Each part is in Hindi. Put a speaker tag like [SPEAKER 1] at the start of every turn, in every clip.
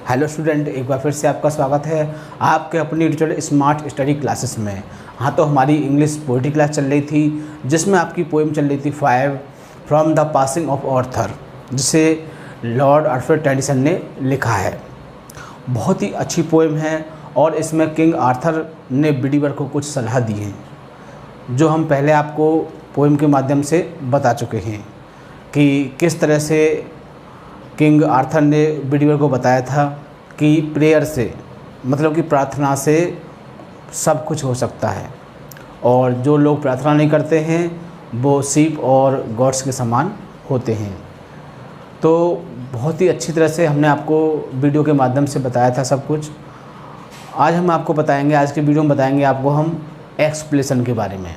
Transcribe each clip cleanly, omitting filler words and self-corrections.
[SPEAKER 1] हेलो स्टूडेंट, एक बार फिर से आपका स्वागत है आपके अपनी डिजिटल स्मार्ट स्टडी क्लासेस में। हाँ, तो हमारी इंग्लिश पोएट्री क्लास चल रही थी जिसमें आपकी पोएम चल रही थी 5 from the passing of Arthur, जिसे लॉर्ड आर्थर टेनिसन ने लिखा है। बहुत ही अच्छी पोएम है और इसमें किंग आर्थर ने बिडीवर को कुछ सलाह दी है जो हम पहले आपको पोएम के माध्यम से बता चुके हैं कि किस तरह से किंग आर्थर ने बिडीवर को बताया था कि प्रेयर से, मतलब कि प्रार्थना से सब कुछ हो सकता है और जो लोग प्रार्थना नहीं करते हैं वो शीप और गॉड्स के समान होते हैं। तो बहुत ही अच्छी तरह से हमने आपको वीडियो के माध्यम से बताया था सब कुछ। आज हम आपको बताएंगे, आज के वीडियो में बताएंगे आपको हम एक्सप्लेनेशन के बारे में,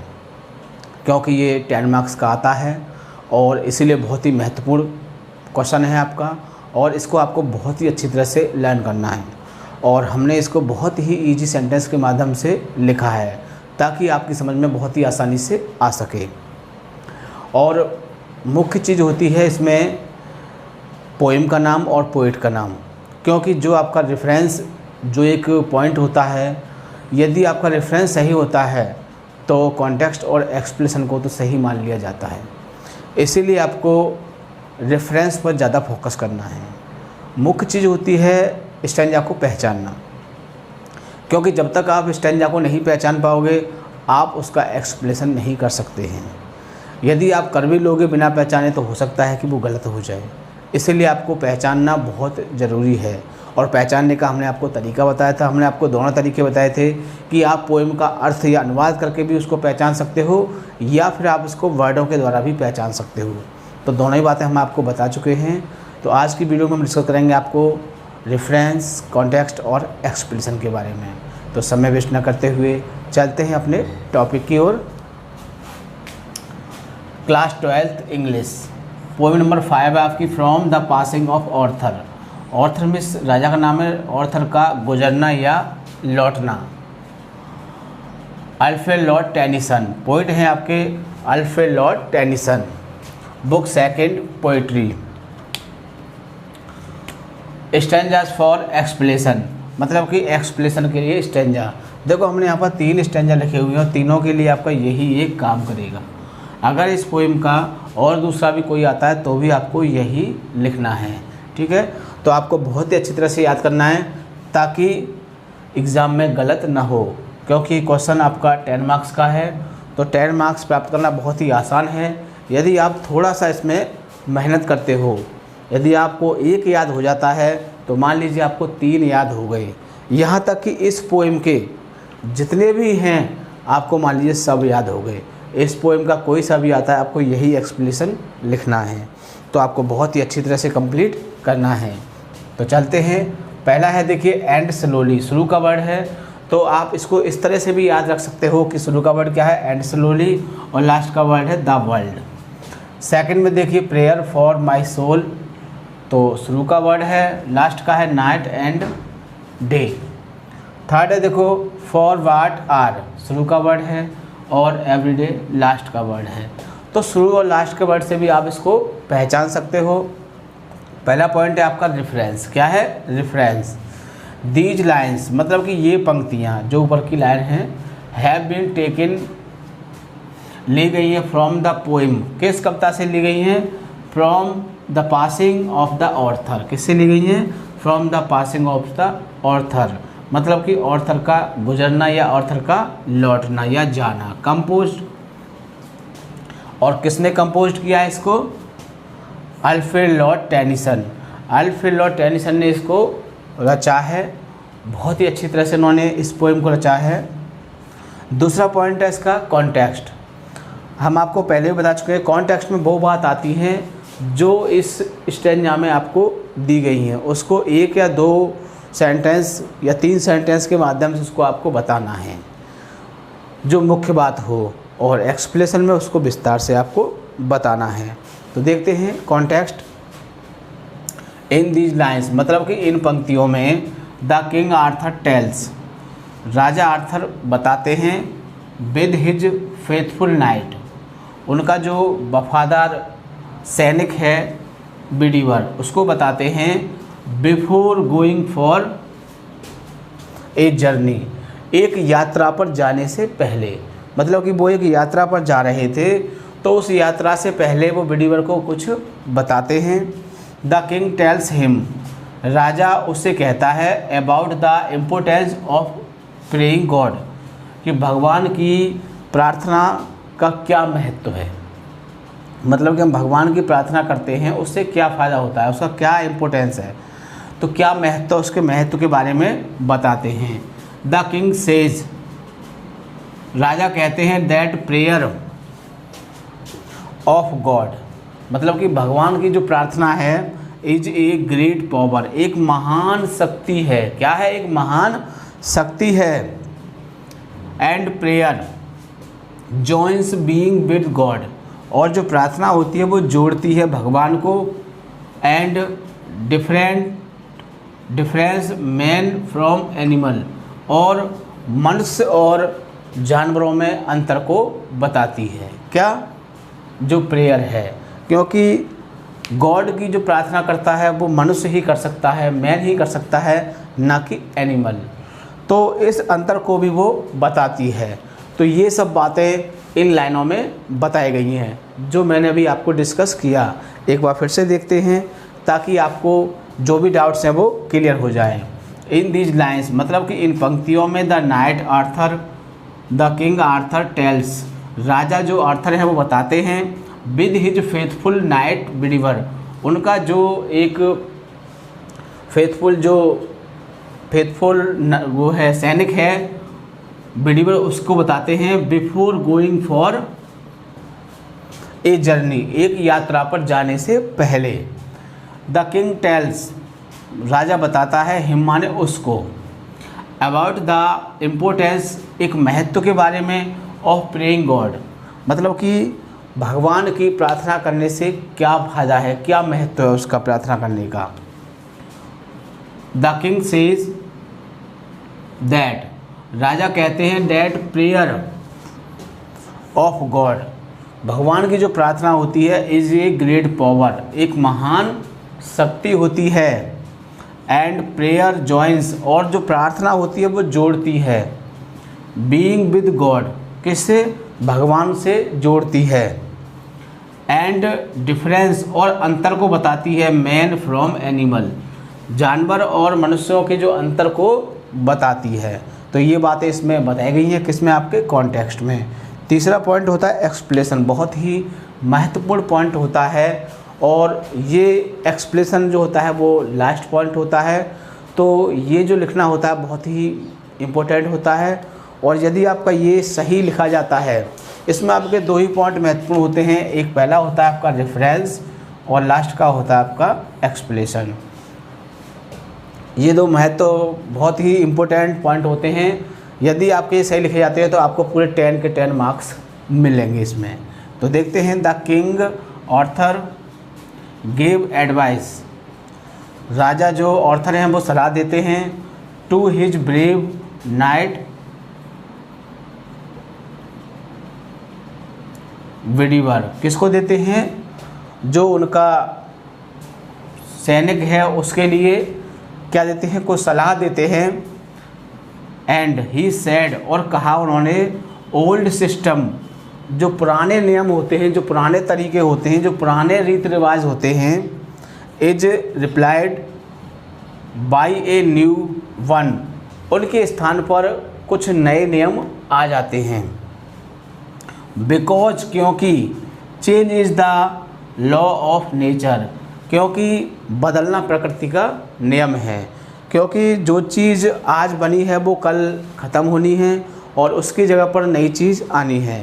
[SPEAKER 1] क्योंकि ये 10 मार्क्स का आता है और इसीलिए बहुत ही महत्वपूर्ण क्वेश्चन है आपका और इसको आपको बहुत ही अच्छी तरह से लर्न करना है। और हमने इसको बहुत ही इजी सेंटेंस के माध्यम से लिखा है ताकि आपकी समझ में बहुत ही आसानी से आ सके। और मुख्य चीज़ होती है इसमें पोएम का नाम और पोएट का नाम, क्योंकि जो आपका रेफरेंस, जो एक पॉइंट होता है, यदि आपका रेफरेंस सही होता है तो कॉन्टेक्स्ट और एक्सप्लेनेशन को तो सही मान लिया जाता है। इसीलिए आपको रेफरेंस पर ज़्यादा फोकस करना है। मुख्य चीज़ होती है स्टैंजा को पहचानना, क्योंकि जब तक आप स्टैंजा को नहीं पहचान पाओगे आप उसका एक्सप्लेनेशन नहीं कर सकते हैं। यदि आप कर भी लोगे बिना पहचाने तो हो सकता है कि वो गलत हो जाए। इसीलिए आपको पहचानना बहुत ज़रूरी है और पहचानने का हमने आपको तरीका बताया था। हमने आपको दोनों तरीके बताए थे कि आप पोएम का अर्थ या अनुवाद करके भी उसको पहचान सकते हो या फिर आप उसको वर्डों के द्वारा भी पहचान सकते हो। तो दोनों ही बातें हम आपको बता चुके हैं। तो आज की वीडियो में हम डिस्कस करेंगे आपको रेफरेंस, कॉन्टेक्स्ट और एक्सप्लेनेशन के बारे में। तो समय वेस्ट न करते हुए चलते हैं अपने टॉपिक की ओर। Class 12th English, poem number 5 है आपकी, from the passing of Arthur. Arthur में राजा का नाम है, ऑर्थर का गुजरना या लौटना। अल्फ्रेड लॉर्ड टेनिसन, पोइट हैं आपके Alfred Lord Tennyson. Book 2 poetry. Stanzas for explanation, मतलब कि एक्सप्लेनेशन के लिए स्टैंजा। देखो हमने यहाँ पर 3 स्टैंजा लिखे हुए हैं और तीनों के लिए आपका यही एक काम करेगा। अगर इस पोएम का और दूसरा भी कोई आता है तो भी आपको यही लिखना है, ठीक है। तो आपको बहुत ही अच्छी तरह से याद करना है ताकि एग्ज़ाम में गलत ना हो, क्योंकि क्वेश्चन आपका 10 मार्क्स का है। तो 10 मार्क्स प्राप्त करना बहुत ही आसान है यदि आप थोड़ा सा इसमें मेहनत करते हो। यदि आपको 1 याद हो जाता है तो मान लीजिए आपको 3 याद हो गए। यहाँ तक कि इस पोएम के जितने भी हैं आपको मान लीजिए सब याद हो गए। इस पोएम का कोई सा भी आता है आपको यही एक्सप्लेनेशन लिखना है। तो आपको बहुत ही अच्छी तरह से कंप्लीट करना है। तो चलते हैं। पहला है, देखिए, एंड स्लोली। शुरू का वर्ड है तो आप इसको इस तरह से भी याद रख सकते हो कि शुरू का वर्ड क्या है, एंड स्लोली, और लास्ट का वर्ड है द वर्ल्ड। सेकंड में देखिए, प्रेयर फॉर माय सोल, तो शुरू का वर्ड है, लास्ट का है नाइट एंड डे। थर्ड है, देखो, फॉर वाट आर, शुरू का वर्ड है, और एवरीडे लास्ट का वर्ड है। तो शुरू और लास्ट के वर्ड से भी आप इसको पहचान सकते हो। पहला पॉइंट है आपका रेफरेंस। क्या है? रेफरेंस। दीज लाइन्स, मतलब कि ये पंक्तियाँ जो ऊपर की लाइन हैं, हैव बीन टेकन, ली गई हैं फ्रॉम द पोएम। किस कविता से ली गई हैं? From the passing of the Arthur. किससे ली गई हैं? From the passing of the Arthur, मतलब कि ऑर्थर का गुजरना या ऑर्थर का लौटना या जाना। कंपोज्ड, और किसने कंपोज्ड किया है इसको? Alfred Lord Tennyson. Alfred Lord Tennyson ने इसको रचा है। बहुत ही अच्छी तरह से उन्होंने इस पोएम को रचा है। दूसरा पॉइंट है इसका कॉन्टेक्स्ट। हम आपको पहले भी बता चुके हैं, कॉन्टेक्स्ट में वो बात आती हैं जो इस स्टैंजा में आपको दी गई हैं, उसको 1 या 2 सेंटेंस या 3 सेंटेंस के माध्यम से उसको आपको बताना है जो मुख्य बात हो, और एक्सप्लेनेशन में उसको विस्तार से आपको बताना है। तो देखते हैं कॉन्टेक्स्ट। इन दीज लाइन्स, मतलब कि इन पंक्तियों में, द किंग आर्थर टेल्स, राजा आर्थर बताते हैं, विद हिज फेथफुल नाइट, उनका जो वफादार सैनिक है बिडीवर, उसको बताते हैं, before going for a journey, एक यात्रा पर जाने से पहले। मतलब कि वो एक यात्रा पर जा रहे थे तो उस यात्रा से पहले वो बिडीवर को कुछ बताते हैं। द किंग टेल्स हिम, राजा उससे कहता है about the importance of praying God, कि भगवान की प्रार्थना का क्या महत्व है। मतलब कि हम भगवान की प्रार्थना करते हैं उससे क्या फ़ायदा होता है, उसका क्या इम्पोर्टेंस है, तो क्या महत्व, उसके महत्व के बारे में बताते हैं। द किंग सेज, राजा कहते हैं दैट प्रेयर ऑफ गॉड, मतलब कि भगवान की जो प्रार्थना है इज ए ग्रेट पावर, एक महान शक्ति है। क्या है? एक महान शक्ति है। And prayer joins being with God, और जो प्रार्थना होती है वो जोड़ती है भगवान को। And difference man from animal, और मनुष्य और जानवरों में अंतर को बताती है। क्या? जो प्रेयर है, क्योंकि गॉड की जो प्रार्थना करता है वो मनुष्य ही कर सकता है, मैन ही कर सकता है, ना कि एनिमल। तो इस अंतर को भी वो बताती है। तो ये सब बातें इन लाइनों में बताई गई हैं जो मैंने अभी आपको डिस्कस किया। एक बार फिर से देखते हैं ताकि आपको जो भी डाउट्स हैं वो क्लियर हो जाएं। इन दीज लाइन्स, मतलब कि इन पंक्तियों में the knight Arthur the king Arthur tells, राजा जो आर्थर है वो बताते हैं with his faithful knight Bedivere, उनका जो एक फेथफुल वो है सैनिक है बिडीवर, उसको बताते हैं before going for a journey, एक यात्रा पर जाने से पहले। द किंग टेल्स, राजा बताता है हिम माने उसको, अबाउट द इम्पोर्टेंस, एक महत्व के बारे में, ऑफ प्रेइंग गॉड, मतलब कि भगवान की प्रार्थना करने से क्या फ़ायदा है, क्या महत्व है उसका प्रार्थना करने का। द किंग सेज दैट, राजा कहते हैं दैट प्रेयर ऑफ गॉड, भगवान की जो प्रार्थना होती है इज ए ग्रेट पावर, एक महान शक्ति होती है। एंड प्रेयर जॉइंस, और जो प्रार्थना होती है वो जोड़ती है। बीइंग विद गॉड, किससे? भगवान से जोड़ती है। एंड डिफरेंस, और अंतर को बताती है। मैन फ्रॉम एनिमल, जानवर और मनुष्यों के जो अंतर को बताती है। तो ये बातें इसमें बताई गई हैं, किसमें? आपके कॉन्टेक्स्ट में। तीसरा पॉइंट होता है एक्सप्लेशन, बहुत ही महत्वपूर्ण पॉइंट होता है, और ये एक्सप्लेशन जो होता है वो लास्ट पॉइंट होता है। तो ये जो लिखना होता है बहुत ही इम्पोर्टेंट होता है, और यदि आपका ये सही लिखा जाता है, इसमें आपके दो ही पॉइंट महत्वपूर्ण होते हैं। एक पहला होता है आपका रेफरेंस, और लास्ट का होता है आपका एक्सप्लेशन। ये दो महत्व बहुत ही इम्पोर्टेंट पॉइंट होते हैं। यदि आपके सही लिखे जाते हैं तो आपको पूरे 10 के 10 मार्क्स मिलेंगे इसमें। तो देखते हैं। The king Arthur gave advice, राजा जो ऑर्थर हैं वो सलाह देते हैं to his brave knight Bedivere, किसको देते हैं? जो उनका सैनिक है उसके लिए क्या देते हैं? कुछ सलाह देते हैं। एंड ही सेड, और कहा उन्होंने, ओल्ड सिस्टम, जो पुराने नियम होते हैं, जो पुराने तरीके होते हैं, जो पुराने रीति रिवाज होते हैं, is replaced by a new one, उनके स्थान पर कुछ नए नियम आ जाते हैं। बिकॉज, क्योंकि, change is the law of nature, क्योंकि बदलना प्रकृति का नियम है। क्योंकि जो चीज़ आज बनी है वो कल ख़त्म होनी है और उसकी जगह पर नई चीज़ आनी है।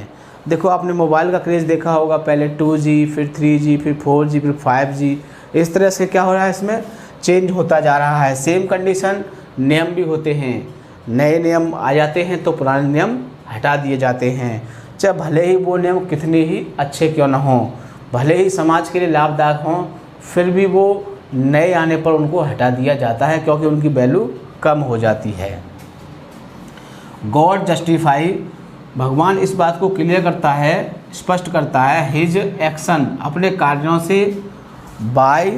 [SPEAKER 1] देखो आपने मोबाइल का क्रेज़ देखा होगा, पहले 2G, फिर 3G, फिर 4G, फिर 5G, इस तरह से क्या हो रहा है, इसमें चेंज होता जा रहा है। सेम कंडीशन नियम भी होते हैं, नए नियम आ जाते हैं तो पुराने नियम हटा दिए जाते हैं, चाहे भले ही वो नियम कितने ही अच्छे क्यों ना हों, भले ही समाज के लिए लाभदायक हों, फिर भी वो नए आने पर उनको हटा दिया जाता है क्योंकि उनकी वैल्यू कम हो जाती है। गॉड जस्टिफाई, भगवान इस बात को क्लियर करता है, स्पष्ट करता है, हिज एक्शन, अपने कार्यों से, बाय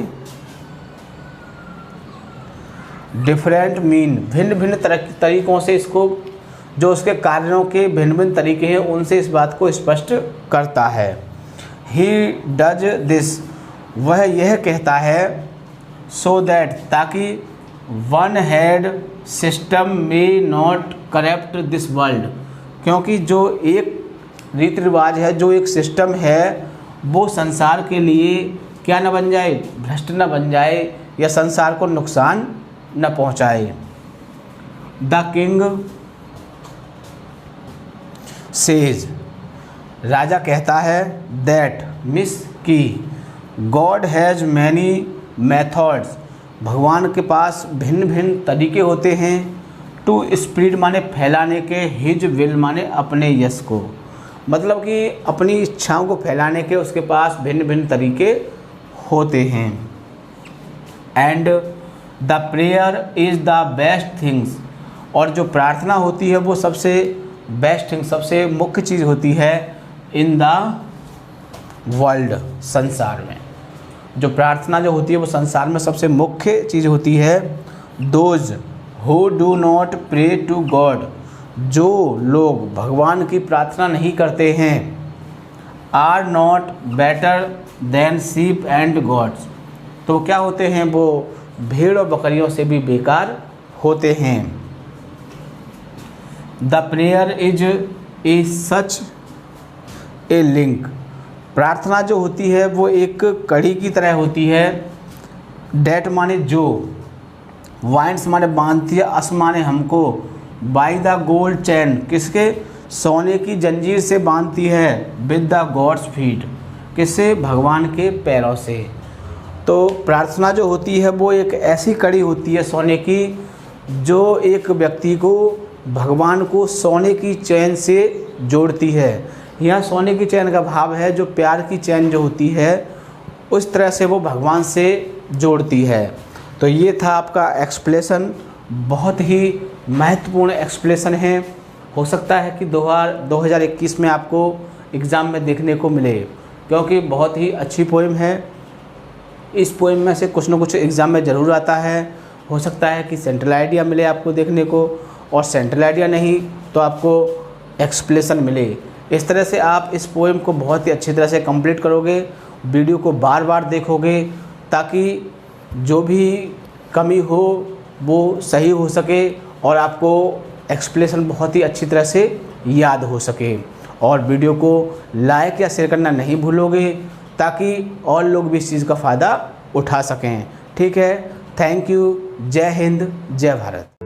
[SPEAKER 1] डिफरेंट मीन, भिन्न भिन्न तरीकों से इसको, जो उसके कार्यों के भिन्न भिन्न तरीके हैं उनसे इस बात को स्पष्ट करता है। ही डज दिस, वह यह कहता है, सो दैट, ताकि वन हेड सिस्टम में नॉट करप्ट दिस वर्ल्ड, क्योंकि जो एक रीति रिवाज है, जो एक सिस्टम है, वो संसार के लिए क्या न बन जाए, भ्रष्ट न बन जाए या संसार को नुकसान न पहुंचाए। द किंग सेज, राजा कहता है, दैट मिस की गॉड हैज़ मैनी मेथड्स, भगवान के पास भिन्न भिन्न तरीके होते हैं, टू स्प्रेड माने फैलाने के, हिज विल माने अपने यश को, मतलब कि अपनी इच्छाओं को फैलाने के उसके पास भिन्न भिन्न तरीके होते हैं। And the prayer is the best things, और जो प्रार्थना होती है वो सबसे बेस्ट थिंग, सबसे मुख्य चीज़ होती है इन द वर्ल्ड, संसार में। जो प्रार्थना जो होती है वो संसार में सबसे मुख्य चीज़ होती है। Those who do not pray to God, जो लोग भगवान की प्रार्थना नहीं करते हैं, are not better than sheep and goats, तो क्या होते हैं, वो भेड़ और बकरियों से भी बेकार होते हैं। The prayer is a such A link, प्रार्थना जो होती है वो एक कड़ी की तरह होती है। डेट माने जो, वाइंस माने बांधती है, अस माने हमको, बाई द गोल्ड चैन, किसके, सोने की जंजीर से बांधती है, विद द गॉड्स फीट, किससे, भगवान के पैरों से। तो प्रार्थना जो होती है वो एक ऐसी कड़ी होती है सोने की, जो एक व्यक्ति को भगवान को सोने की चैन से जोड़ती है। यहाँ सोने की चैन का भाव है जो प्यार की चैन जो होती है उस तरह से वो भगवान से जोड़ती है। तो ये था आपका एक्सप्लेशन, बहुत ही महत्वपूर्ण एक्सप्लेशन है। हो सकता है कि 2021 में आपको एग्ज़ाम में देखने को मिले, क्योंकि बहुत ही अच्छी पोएम है। इस पोएम में से कुछ न कुछ एग्ज़ाम में ज़रूर आता है। हो सकता है कि सेंट्रल आइडिया मिले आपको देखने को, और सेंट्रल आइडिया नहीं तो आपको एक्सप्लेशन मिले। इस तरह से आप इस पोएम को बहुत ही अच्छी तरह से कंप्लीट करोगे, वीडियो को बार बार देखोगे, ताकि जो भी कमी हो वो सही हो सके और आपको एक्सप्लेशन बहुत ही अच्छी तरह से याद हो सके। और वीडियो को लाइक या शेयर करना नहीं भूलोगे, ताकि और लोग भी इस चीज़ का फ़ायदा उठा सकें। ठीक है, थैंक यू। जय हिंद, जय भारत।